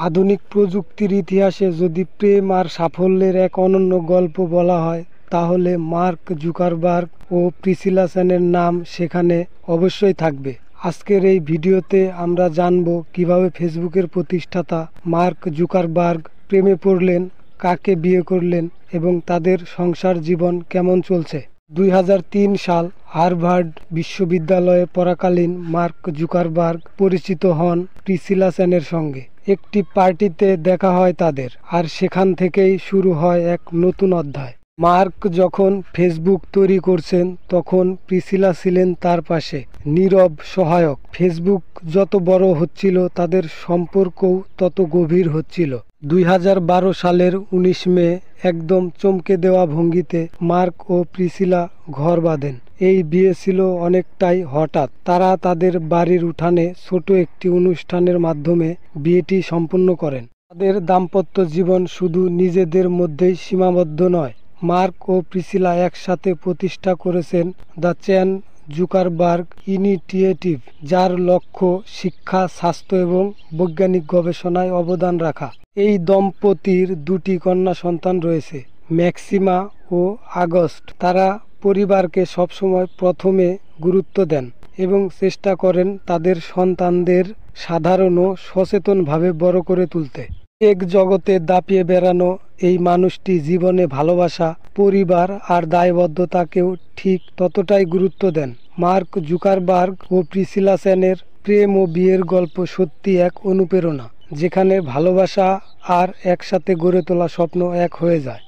আধুনিক প্রযুক্তির ইতিহাসে যদি প্রেম আর সাফল্যের এক অনন্য গল্প বলা হয়, তাহলে মার্ক জুকারবার্গ ও প্রিসিলা সেনের নাম সেখানে অবশ্যই থাকবে। আজকের এই ভিডিওতে আমরা জানব কিভাবে ফেসবুকের প্রতিষ্ঠাতা মার্ক জুকারবার্গ প্রেমে পড়লেন, কাকে বিয়ে করলেন এবং তাদের সংসার জীবন কেমন চলছে। 2003 সাল হার্ভার্ড বিশ্ববিদ্যালয়ে পড়াকালীন মার্ক জুকারবার্গ পরিচিত হন প্রিসিলা সেনের সঙ্গে। একটি পার্টিতে দেখা হয় তাদের, আর সেখান থেকেই শুরু হয় এক নতুন অধ্যায়। মার্ক যখন ফেসবুক তৈরি করছেন, তখন প্রিসিলা ছিলেন তার পাশে, নীরব সহায়ক। ফেসবুক যত বড় হচ্ছিল, তাদের সম্পর্কও তত গভীর হচ্ছিল। 2012 সালের 19 মে একদম চমকে দেওয়া ভঙ্গিতে মার্ক ও প্রিসিলা ঘর বাঁধেন। এই বিয়ে ছিল অনেকটাই হঠাৎ। তারা তাদের বাড়ির উঠানে ছোট একটি অনুষ্ঠানের মাধ্যমে বিয়েটি সম্পন্ন করেন। তাদের দাম্পত্য জীবন শুধু নিজেদের মধ্যেই সীমাবদ্ধ নয়। মার্ক ও প্রিসিলা একসাথে প্রতিষ্ঠা করেছেন দ্য চ্যান জুকারবার্গ ইনিটিয়েটিভ, যার লক্ষ্য শিক্ষা, স্বাস্থ্য এবং বৈজ্ঞানিক গবেষণায় অবদান রাখা। এই দম্পতির দুটি কন্যা সন্তান রয়েছে, ম্যাক্সিমা ও আগস্ট। তারা পরিবারকে সবসময় প্রথমে গুরুত্ব দেন এবং চেষ্টা করেন তাদের সন্তানদের সাধারণ ও সচেতনভাবে বড় করে তুলতে। এক জগতে দাপিয়ে বেড়ানো এই মানুষটি জীবনে ভালোবাসা, পরিবার আর দায়বদ্ধতাকেও ঠিক ততটাই গুরুত্ব দেন। মার্ক জুকারবার্গ ও প্রিসিলা সেনের প্রেম ও বিয়ের গল্প সত্যি এক অনুপ্রেরণা, যেখানে ভালোবাসা আর একসাথে গড়ে তোলা স্বপ্ন এক হয়ে যায়।